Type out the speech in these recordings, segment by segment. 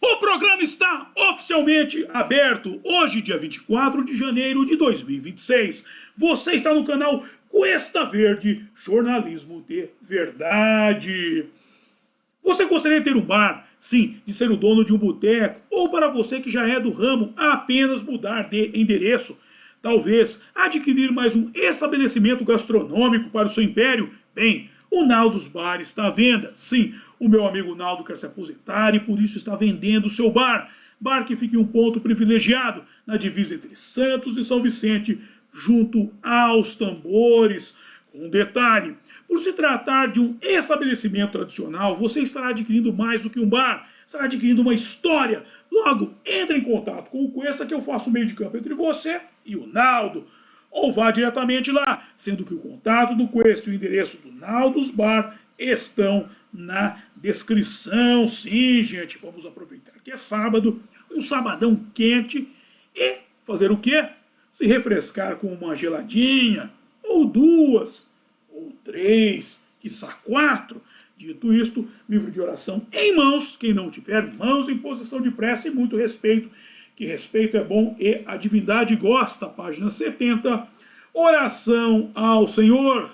O programa está oficialmente aberto hoje, dia 24 de janeiro de 2026. Você está no canal Cuesta Verde, jornalismo de verdade. Você gostaria de ter um bar? Sim, de ser o dono de um boteco? Ou para você que já é do ramo, apenas mudar de endereço? Talvez adquirir mais um estabelecimento gastronômico para o seu império? Bem, o Naldos Bar está à venda. Sim, o meu amigo Naldo quer se aposentar e por isso está vendendo o seu bar. Bar que fica em um ponto privilegiado, na divisa entre Santos e São Vicente, junto aos tambores. Com um detalhe, por se tratar de um estabelecimento tradicional, você estará adquirindo mais do que um bar, estará adquirindo uma história. Logo, entre em contato com o Cuesta que eu faço o meio de campo entre você e o Naldo. Ou vá diretamente lá, sendo que o contato do Cuesta e o endereço do Naldos Bar estão na descrição. Sim, gente, vamos aproveitar que é sábado, um sabadão quente e fazer o quê? Se refrescar com uma geladinha, ou duas, ou três, quiçá quatro. Dito isto, livro de oração em mãos, quem não tiver mãos em posição de prece e muito respeito, que respeito é bom e a divindade gosta, página 70, oração ao Senhor.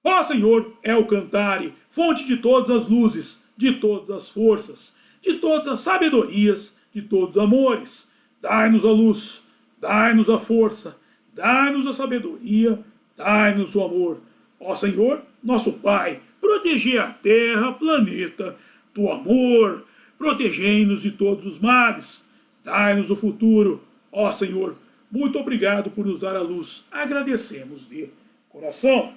Ó Senhor, é o Cantare, fonte de todas as luzes, de todas as forças, de todas as sabedorias, de todos os amores. Dai-nos a luz, dai-nos a força, dai-nos a sabedoria, dai-nos o amor. Ó Senhor, nosso Pai, protegei a terra, planeta, do amor, protegei-nos de todos os males, dai-nos o futuro. Ó Senhor, muito obrigado por nos dar a luz, agradecemos de coração.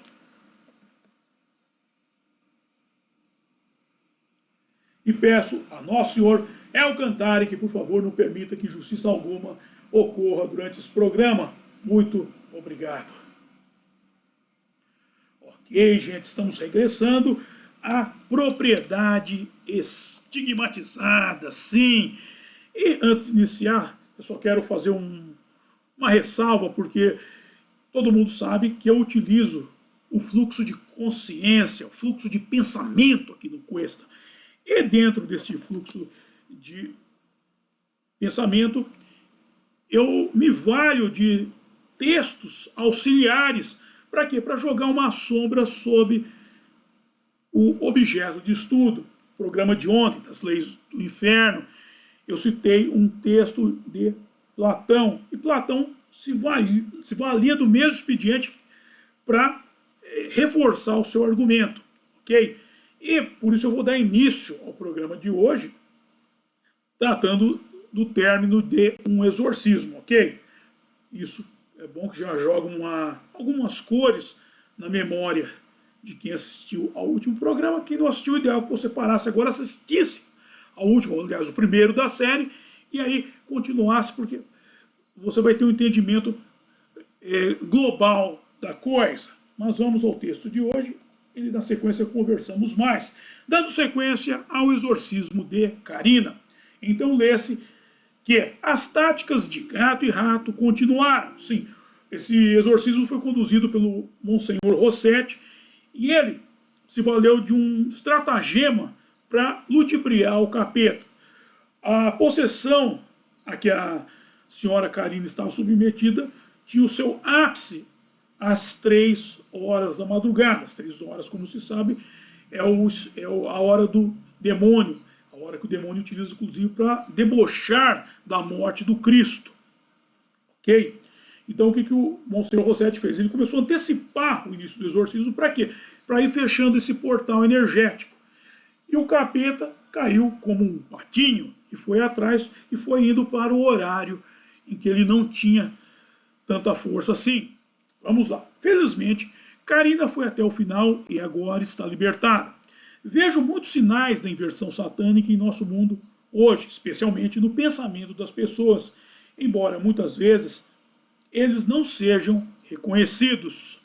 E peço a Nosso Senhor, é o Cantare, que por favor não permita que justiça alguma ocorra durante esse programa. Muito obrigado. Ok, gente, estamos regressando à propriedade estigmatizada, sim. E antes de iniciar, eu só quero fazer uma ressalva, porque todo mundo sabe que eu utilizo o fluxo de consciência, o fluxo de pensamento aqui no Cuesta. E dentro desse fluxo de pensamento, eu me valho de textos auxiliares. Para quê? Para jogar uma sombra sobre o objeto de estudo. Programa de ontem, das leis do inferno, eu citei um texto de Platão. E Platão se valia do mesmo expediente para reforçar o seu argumento. Ok? E por isso eu vou dar início ao programa de hoje, tratando do término de um exorcismo, ok? Isso é bom que já joga algumas cores na memória de quem assistiu ao último programa. Quem não assistiu, o ideal é que você parasse agora, assistisse ao último, aliás, o primeiro da série, e aí continuasse, porque você vai ter um entendimento global da coisa. Mas vamos ao texto de hoje. E na sequência conversamos mais, dando sequência ao exorcismo de Carina. Então lê-se que as táticas de gato e rato continuaram. Sim, esse exorcismo foi conduzido pelo Monsenhor Rossetti e ele se valeu de um estratagema para ludibriar o capeta. A possessão a que a senhora Carina estava submetida tinha o seu ápice às 3 horas da madrugada. Às 3 horas, como se sabe, é a hora do demônio. A hora que o demônio utiliza, inclusive, para debochar da morte do Cristo. Ok? Então, o que o Monsenhor Rossetti fez? Ele começou a antecipar o início do exorcismo. Para quê? Para ir fechando esse portal energético. E o capeta caiu como um patinho e foi atrás e foi indo para o horário em que ele não tinha tanta força assim. Vamos lá. Felizmente, Carina foi até o final e agora está libertada. Vejo muitos sinais da inversão satânica em nosso mundo hoje, especialmente no pensamento das pessoas, embora muitas vezes eles não sejam reconhecidos.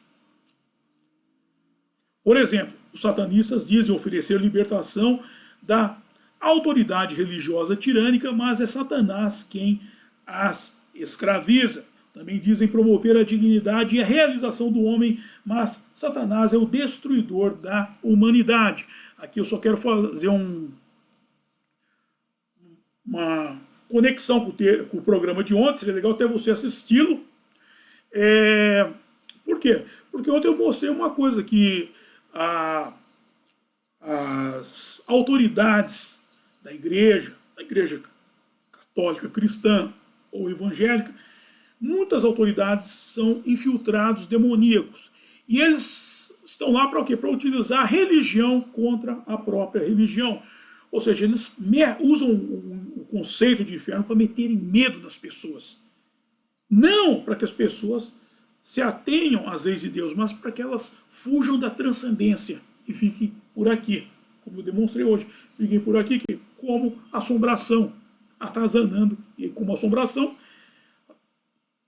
Por exemplo, os satanistas dizem oferecer libertação da autoridade religiosa tirânica, mas é Satanás quem as escraviza. Também dizem promover a dignidade e a realização do homem, mas Satanás é o destruidor da humanidade. Aqui eu só quero fazer uma conexão com o programa de ontem, seria legal até você assisti-lo. Por quê? Porque ontem eu mostrei uma coisa, que as autoridades da igreja católica, cristã ou evangélica, muitas autoridades são infiltrados demoníacos. E eles estão lá para o quê? Para utilizar a religião contra a própria religião. Ou seja, eles usam o conceito de inferno para meterem medo nas pessoas. Não para que as pessoas se atenham às leis de Deus, mas para que elas fujam da transcendência e fiquem por aqui, como eu demonstrei hoje. Fiquem por aqui como assombração, atazanando. E como assombração,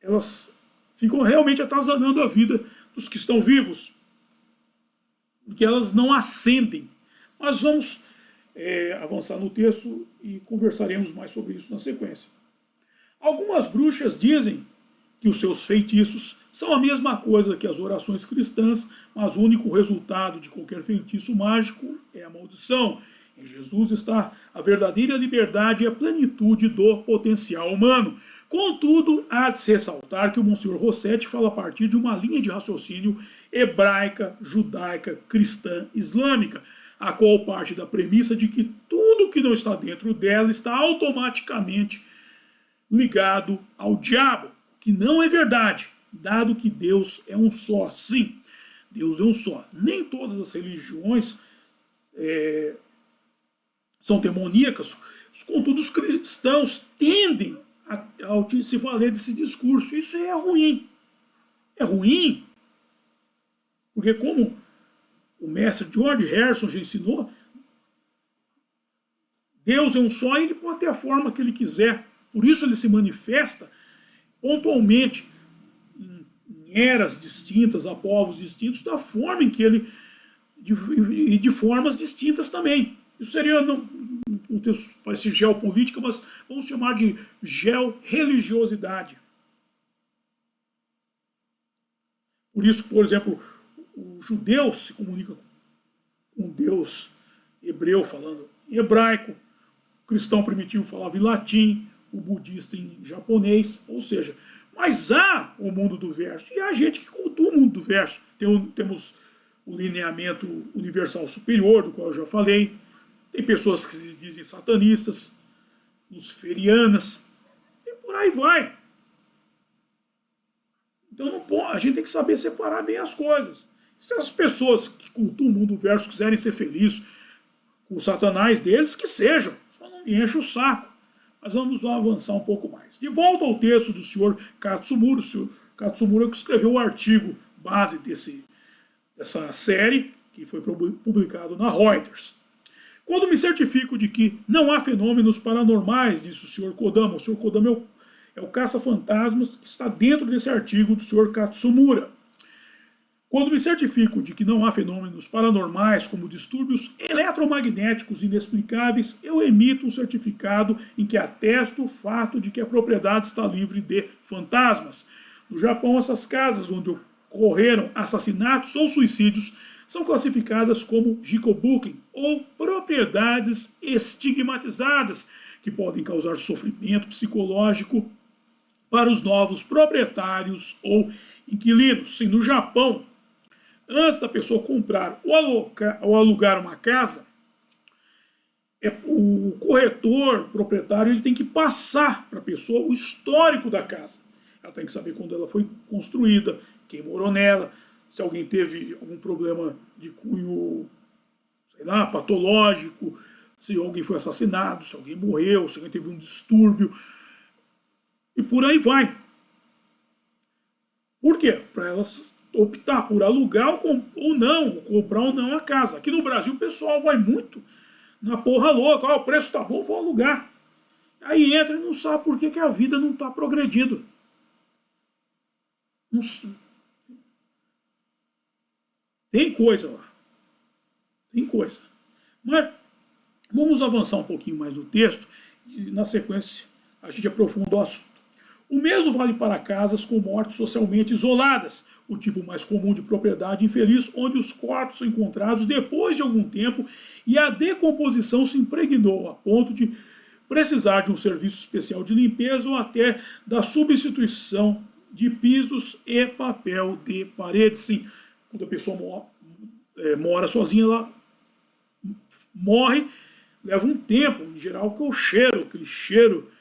elas ficam realmente atazanando a vida dos que estão vivos, porque elas não ascendem. Mas vamos avançar no texto e conversaremos mais sobre isso na sequência. Algumas bruxas dizem que os seus feitiços são a mesma coisa que as orações cristãs, mas o único resultado de qualquer feitiço mágico é a maldição. Em Jesus está a verdadeira liberdade e a plenitude do potencial humano. Contudo, há de se ressaltar que o Monsenhor Rossetti fala a partir de uma linha de raciocínio hebraica, judaica, cristã, islâmica, a qual parte da premissa de que tudo que não está dentro dela está automaticamente ligado ao diabo, que não é verdade, dado que Deus é um só. Sim, Deus é um só. Nem todas as religiões são demoníacas, contudo os cristãos tendem a se valer desse discurso. Isso é ruim. É ruim, porque como o mestre George Harrison já ensinou, Deus é um só e ele pode ter a forma que ele quiser. Por isso ele se manifesta pontualmente em eras distintas, a povos distintos, da forma em que ele... de formas distintas também. Isso seria um texto, parece geopolítica, mas vamos chamar de georreligiosidade. Por isso, por exemplo, o judeu se comunica com um Deus hebreu falando em hebraico, o cristão primitivo falava em latim, o budista em japonês, ou seja, mas há o mundo do verso, e há gente que cultua o mundo do verso. Temos o lineamento universal superior, do qual eu já falei. Tem pessoas que se dizem satanistas, luciferianas, e por aí vai. Então não pode, a gente tem que saber separar bem as coisas. Se as pessoas que cultuam o mundo verso quiserem ser felizes com o satanás deles, que sejam. Só não me enche o saco. Mas vamos avançar um pouco mais. De volta ao texto do senhor Katsumura. O senhor Katsumura que escreveu o artigo base dessa série, que foi publicado na Reuters. Quando me certifico de que não há fenômenos paranormais, disse o Sr. Kodama. O Sr. Kodama é o caça-fantasmas que está dentro desse artigo do Sr. Katsumura. Quando me certifico de que não há fenômenos paranormais, como distúrbios eletromagnéticos inexplicáveis, eu emito um certificado em que atesto o fato de que a propriedade está livre de fantasmas. No Japão, essas casas onde ocorreram assassinatos ou suicídios são classificadas como jikobuken, ou propriedades estigmatizadas, que podem causar sofrimento psicológico para os novos proprietários ou inquilinos. Sim, no Japão, antes da pessoa comprar ou alugar uma casa, o corretor, proprietário, ele tem que passar para a pessoa o histórico da casa. Ela tem que saber quando ela foi construída, quem morou nela, se alguém teve algum problema de cunho, sei lá, patológico, se alguém foi assassinado, se alguém morreu, se alguém teve um distúrbio, e por aí vai. Por quê? Para elas optar por alugar ou não, ou comprar ou não a casa. Aqui no Brasil o pessoal vai muito na porra louca, o preço tá bom, vou alugar. Aí entra e não sabe por que a vida não está progredindo. Não sei. Tem coisa lá. Tem coisa. Mas vamos avançar um pouquinho mais no texto e na sequência a gente aprofunda o assunto. O mesmo vale para casas com mortes socialmente isoladas, o tipo mais comum de propriedade infeliz, onde os corpos são encontrados depois de algum tempo e a decomposição se impregnou a ponto de precisar de um serviço especial de limpeza ou até da substituição de pisos e papel de parede. Sim, quando a pessoa mora sozinha, ela morre, leva um tempo, em geral, que é o cheiro, aquele cheiro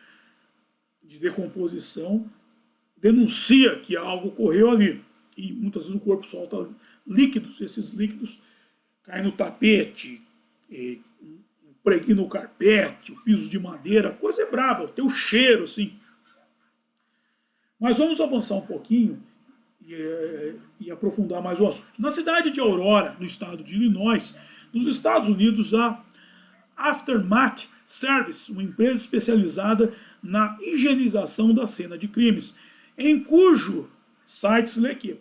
de decomposição, denuncia que algo ocorreu ali. E muitas vezes o corpo solta líquidos, esses líquidos caem no tapete, impregna o carpete, o piso de madeira, coisa é braba, tem o cheiro, assim. Mas vamos avançar um pouquinho e aprofundar mais o assunto. Na cidade de Aurora, no estado de Illinois, nos Estados Unidos, a Aftermath Service, uma empresa especializada na higienização da cena de crimes, em cujo site se lê aqui: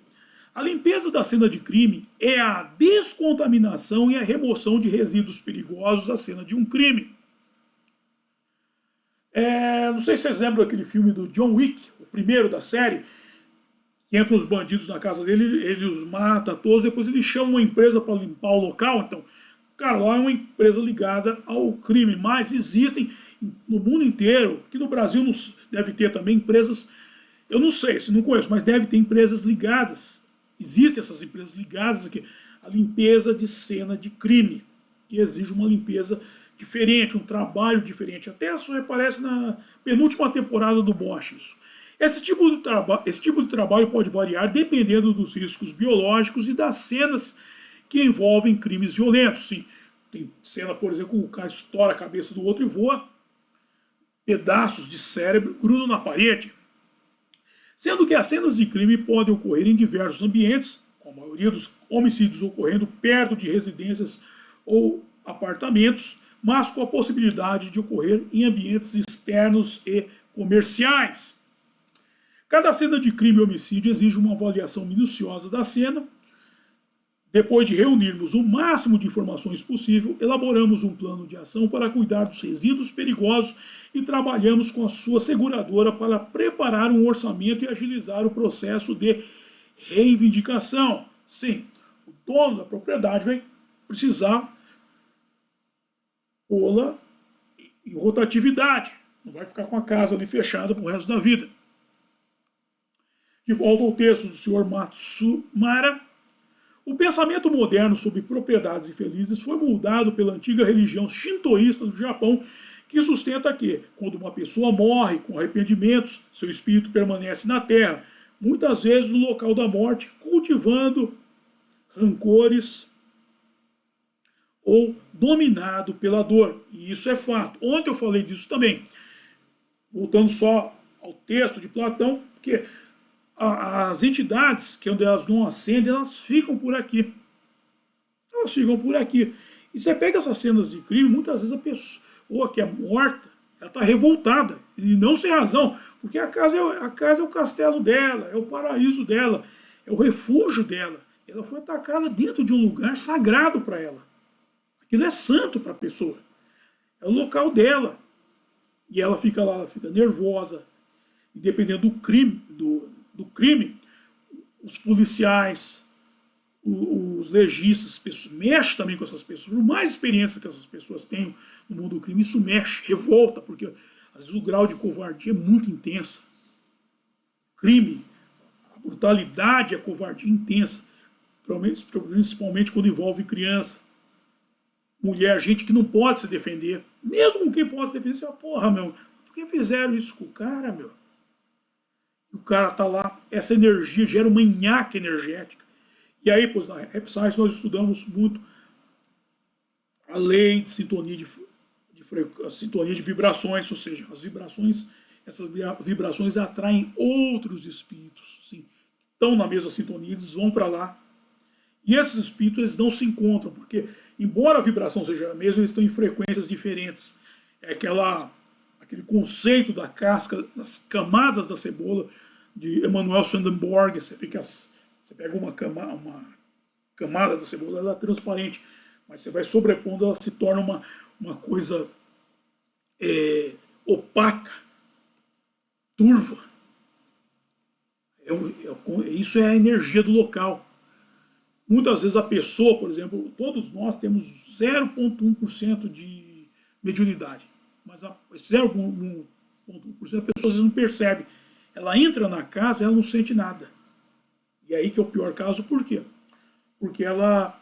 a limpeza da cena de crime é a descontaminação e a remoção de resíduos perigosos da cena de um crime. Não sei se vocês lembram daquele filme do John Wick, o primeiro da série, que entram os bandidos na casa dele, ele os mata todos, depois ele chama uma empresa para limpar o local. Então, cara, lá é uma empresa ligada ao crime, mas existem no mundo inteiro, aqui no Brasil deve ter também empresas, eu não sei, se não conheço, mas deve ter empresas ligadas, existem essas empresas ligadas aqui, à limpeza de cena de crime, que exige uma limpeza diferente, um trabalho diferente. Até isso aparece na penúltima temporada do Bosch. Isso. Esse tipo de trabalho pode variar dependendo dos riscos biológicos e das cenas que envolvem crimes violentos. Sim, tem cena, por exemplo, o cara estoura a cabeça do outro e voa pedaços de cérebro grudam na parede. Sendo que as cenas de crime podem ocorrer em diversos ambientes, com a maioria dos homicídios ocorrendo perto de residências ou apartamentos, mas com a possibilidade de ocorrer em ambientes externos e comerciais. Cada cena de crime e homicídio exige uma avaliação minuciosa da cena. Depois de reunirmos o máximo de informações possível, elaboramos um plano de ação para cuidar dos resíduos perigosos e trabalhamos com a sua seguradora para preparar um orçamento e agilizar o processo de reivindicação. Sim, o dono da propriedade vai precisar pô-la em rotatividade. Não vai ficar com a casa ali fechada para o resto da vida. De volta ao texto do Sr. Matsumara. O pensamento moderno sobre propriedades infelizes foi moldado pela antiga religião shintoísta do Japão, que sustenta que, quando uma pessoa morre com arrependimentos, seu espírito permanece na terra, muitas vezes no local da morte, cultivando rancores ou dominado pela dor. E isso é fato. Ontem eu falei disso também. Voltando só ao texto de Platão, porque as entidades, que onde elas não ascendem, elas ficam por aqui. Elas ficam por aqui. E você pega essas cenas de crime, muitas vezes a pessoa que é morta, ela está revoltada, e não sem razão, porque a casa é o castelo dela, é o paraíso dela, é o refúgio dela. Ela foi atacada dentro de um lugar sagrado para ela. Aquilo é santo para a pessoa. É o local dela. E ela fica lá, ela fica nervosa. E dependendo do crime, os policiais, os legistas, mexem também com essas pessoas. Por mais experiência que essas pessoas tenham no mundo do crime, isso mexe, revolta, porque às vezes o grau de covardia é muito intensa. Crime, a brutalidade, a covardia intensa, principalmente quando envolve criança, mulher, gente que não pode se defender. Mesmo com quem pode se defender, você fala, porra, meu, por que fizeram isso com o cara, meu? O cara tá lá, essa energia gera uma nhaca energética. E aí, pois, na Rap Science nós estudamos muito a lei de sintonia de vibrações, ou seja, essas vibrações atraem outros espíritos, sim, que estão na mesma sintonia, eles vão para lá. E esses espíritos eles não se encontram, porque, embora a vibração seja a mesma, eles estão em frequências diferentes. É aquele conceito da casca, das camadas da cebola, de Emanuel Swedenborg. Você pega uma camada da cebola, ela é transparente, mas você vai sobrepondo, ela se torna uma coisa opaca, turva. Isso é a energia do local. Muitas vezes a pessoa, por exemplo, todos nós temos 0,1% de mediunidade. mas eles fizeram um por cento, a pessoa às vezes não percebe. Ela entra na casa e ela não sente nada. E aí que é o pior caso, por quê? Porque a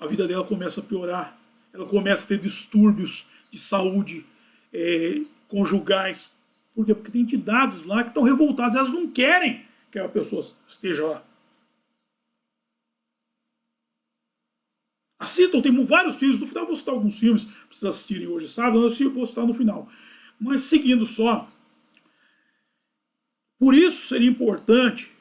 vida dela começa a piorar, ela começa a ter distúrbios de saúde conjugais. Por quê? Porque tem entidades lá que estão revoltadas, elas não querem que a pessoa esteja lá. Assistam, tem vários filmes, no final vou citar alguns filmes para vocês assistirem hoje, sabe? Eu vou citar no final. Mas seguindo só, por isso seria importante,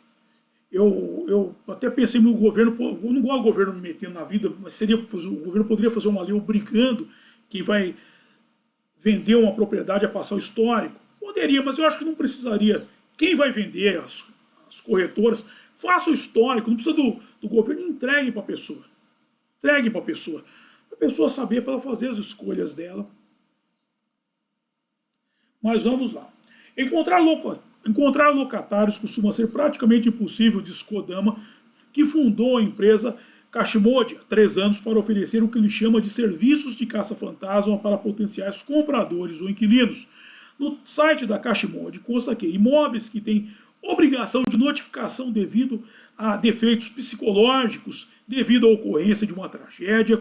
eu até pensei no governo, eu não gosto do governo me metendo na vida, mas o governo poderia fazer uma lei obrigando quem vai vender uma propriedade a passar o histórico. Poderia, mas eu acho que não precisaria. Quem vai vender, as corretoras, faça o histórico, não precisa do governo, entregue para a pessoa. Entregue para a pessoa saber, para ela fazer as escolhas dela. Mas vamos lá. Encontrar locatários costuma ser praticamente impossível, diz Kodama, que fundou a empresa Kashimode há 3 anos para oferecer o que ele chama de serviços de caça-fantasma para potenciais compradores ou inquilinos. No site da Kashimode consta que imóveis que têm obrigação de notificação devido a defeitos psicológicos, devido à ocorrência de uma tragédia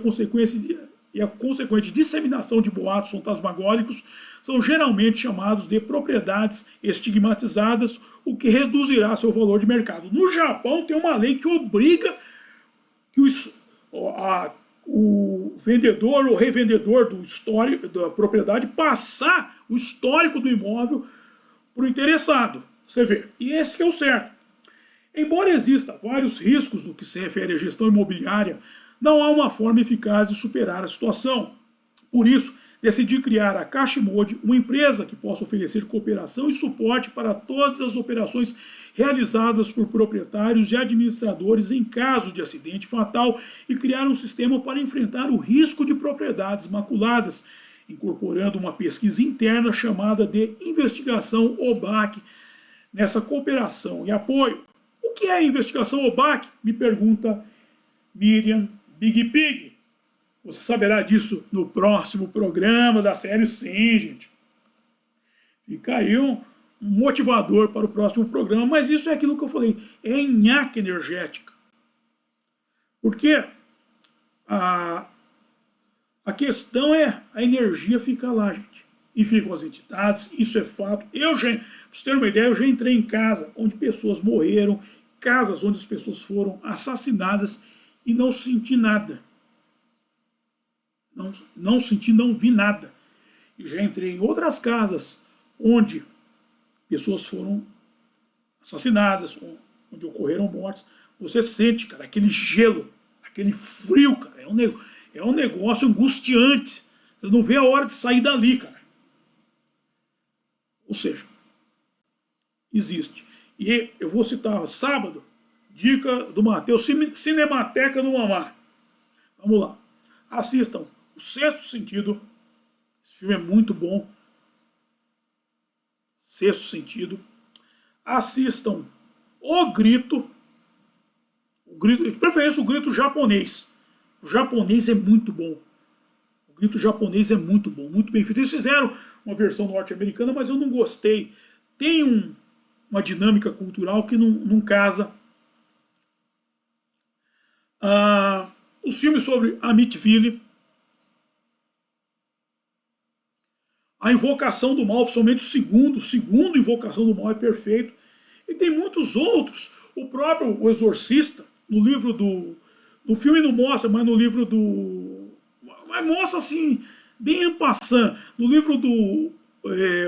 e a consequente disseminação de boatos fantasmagóricos, são geralmente chamados de propriedades estigmatizadas, o que reduzirá seu valor de mercado. No Japão tem uma lei que obriga que o vendedor ou revendedor do histórico da propriedade passar o histórico do imóvel para o interessado. Você vê, e esse que é o certo. Embora exista vários riscos no que se refere à gestão imobiliária, não há uma forma eficaz de superar a situação. Por isso, decidi criar a Kashimode, uma empresa que possa oferecer cooperação e suporte para todas as operações realizadas por proprietários e administradores em caso de acidente fatal e criar um sistema para enfrentar o risco de propriedades maculadas, incorporando uma pesquisa interna chamada de investigação OBAC. Nessa cooperação e apoio, o que é a investigação OBAC? Me pergunta Miriam Big Pig. Você saberá disso no próximo programa da série, sim, gente. Fica aí um motivador para o próximo programa, mas isso é aquilo que eu falei, é nhaca energética. Porque a questão é, a energia fica lá, gente. E ficam as entidades, isso é fato. Para vocês terem uma ideia, eu já entrei em casa onde pessoas morreram, casas onde as pessoas foram assassinadas e não senti nada. Não senti, não vi nada. E já entrei em outras casas onde pessoas foram assassinadas, onde ocorreram mortes. Você sente, cara, aquele gelo, aquele frio, cara. É um negócio angustiante. Você não vê a hora de sair dali, cara. Ou seja, existe. E eu vou citar sábado, dica do Matheus, Cinemateca do Mamá. Vamos lá. Assistam O Sexto Sentido. Esse filme é muito bom. Sexto Sentido. Assistam O Grito. De preferência o grito japonês. O japonês é muito bom. O grito japonês é muito bom, muito bem feito. Eles fizeram uma versão norte-americana, mas eu não gostei. Tem uma dinâmica cultural que não casa. Os filmes sobre Amityville, a Invocação do Mal, principalmente o segundo Invocação do Mal é perfeito. E tem muitos outros. O próprio O Exorcista, no livro no filme não mostra, mas no livro mas mostra assim, bem en passant. No livro do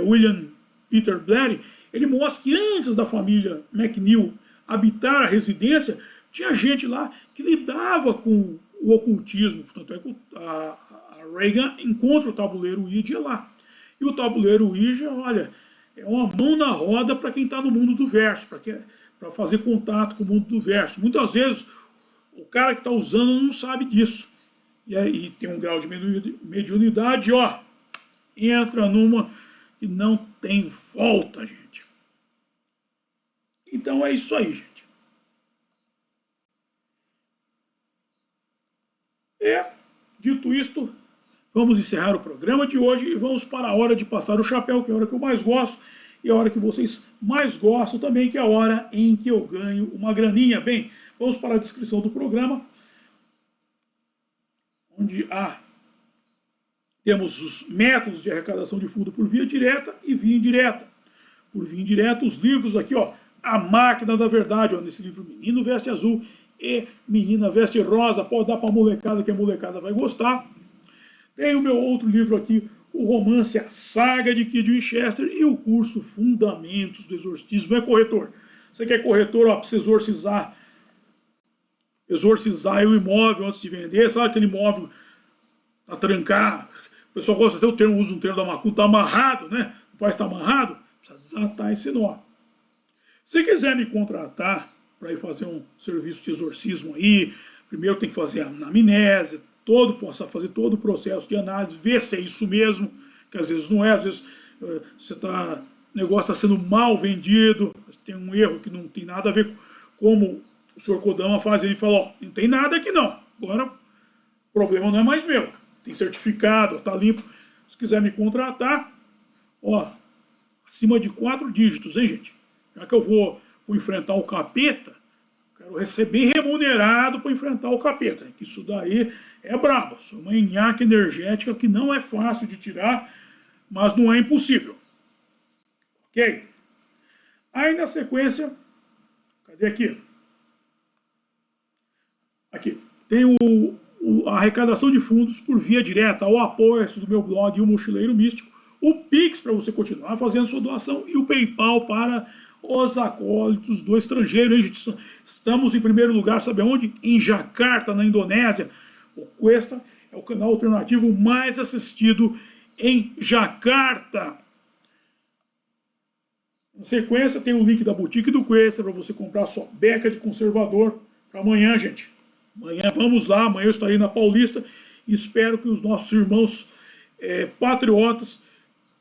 William Peter Blatty, ele mostra que antes da família McNeil habitar a residência, tinha gente lá que lidava com o ocultismo. Portanto, é que a Reagan encontra o tabuleiro Ouija lá. E o tabuleiro Ouija, olha, é uma mão na roda para quem está no mundo do verso, para fazer contato com o mundo do verso. Muitas vezes o cara que está usando não sabe disso. E aí tem um grau de mediunidade, ó, entra numa que não tem volta, gente. Então é isso aí, gente. Dito isto, Vamos encerrar o programa de hoje e vamos para a hora de passar o chapéu, que é a hora que eu mais gosto, e a hora que vocês mais gostam também, que é a hora em que eu ganho uma graninha. Bem, vamos para a descrição do programa, onde temos os métodos de arrecadação de fundo por via direta e via indireta. Por via indireta, os livros aqui, ó, A Máquina da Verdade, ó, nesse livro Menino Veste Azul e Menina Veste Rosa, pode dar para a molecada, que a molecada vai gostar. Tem o meu outro livro aqui, o romance A Saga de Kid Winchester e o curso Fundamentos do Exorcismo. É corretor. Você quer corretor para você exorcizar o imóvel antes de vender? Sabe aquele imóvel tá trancado? O pessoal gosta até o termo, usa um termo da macumba, tá amarrado, né? Não pode estar amarrado? Precisa desatar esse nó. Se quiser me contratar para ir fazer um serviço de exorcismo aí, primeiro tem que fazer a anamnese, fazer todo o processo de análise, ver se é isso mesmo, que às vezes não é, às vezes o negócio está sendo mal vendido, tem um erro que não tem nada a ver com como o senhor Kodama faz, ele fala, ó, não tem nada aqui não, agora o problema não é mais meu, tem certificado, tá limpo, se quiser me contratar, ó, acima de 4 dígitos, hein, gente? Já que eu vou enfrentar o capeta, quero receber remunerado para enfrentar o capeta. Que isso daí é brabo. Isso é uma nhaca energética que não é fácil de tirar, mas não é impossível. Ok? Aí na sequência, cadê aqui? Aqui. Tem a arrecadação de fundos por via direta, o apoio do meu blog, o Mochileiro Místico, o Pix para você continuar fazendo sua doação e o PayPal para os acólitos do estrangeiro. Hein, gente? Estamos em primeiro lugar, sabe onde? Em Jakarta, na Indonésia. O Cuesta é o canal alternativo mais assistido em Jakarta. Na sequência tem o link da boutique do Cuesta para você comprar sua beca de conservador para amanhã, gente. Amanhã vamos lá, amanhã eu estarei na Paulista e espero que os nossos irmãos patriotas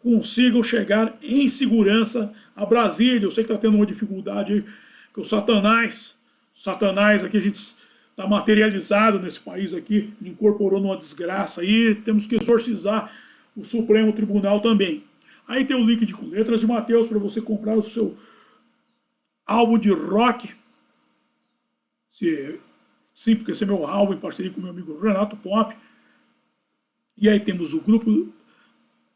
consigam chegar em segurança a Brasília. Eu sei que está tendo uma dificuldade aí, que o Satanás aqui, a gente está materializado nesse país aqui, incorporou numa desgraça aí, temos que exorcizar o Supremo Tribunal também. Aí tem o link de Letras de Mateus para você comprar o seu álbum de rock. Sim, porque esse é meu álbum em parceria com meu amigo Renato Pop. E aí temos o grupo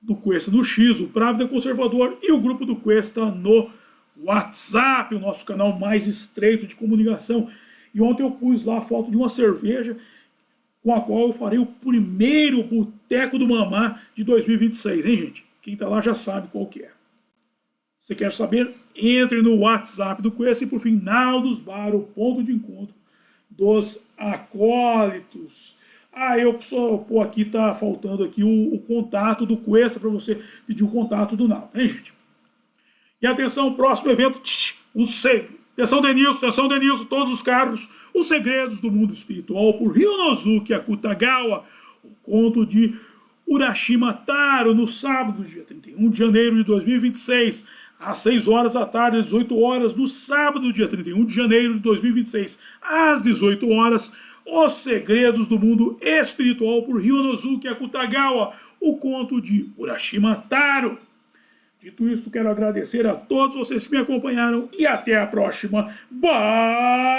do Cuesta no X, o Právida Conservador, e o grupo do Cuesta no WhatsApp, o nosso canal mais estreito de comunicação. E ontem eu pus lá a foto de uma cerveja com a qual eu farei o primeiro Boteco do Mamá de 2026, hein, gente? Quem tá lá já sabe qual que é. Você quer saber? Entre no WhatsApp do Cuesta e, por fim, Naldos Bar, o ponto de encontro dos acólitos. Aqui tá faltando aqui o contato do Cuesta para você pedir o contato do Naldo, hein, gente? E atenção, próximo evento, atenção Denilson, todos os carros, os segredos do mundo espiritual, por Ryonosuke Akutagawa, o conto de Urashima Taro, no sábado, dia 31 de janeiro de 2026, às 6 horas da tarde, às 18 horas, no sábado, dia 31 de janeiro de 2026, às 18 horas, Os Segredos do Mundo Espiritual, por Ryonosuke Akutagawa, o conto de Urashima Taro. Dito isso, quero agradecer a todos vocês que me acompanharam e até a próxima. Bye!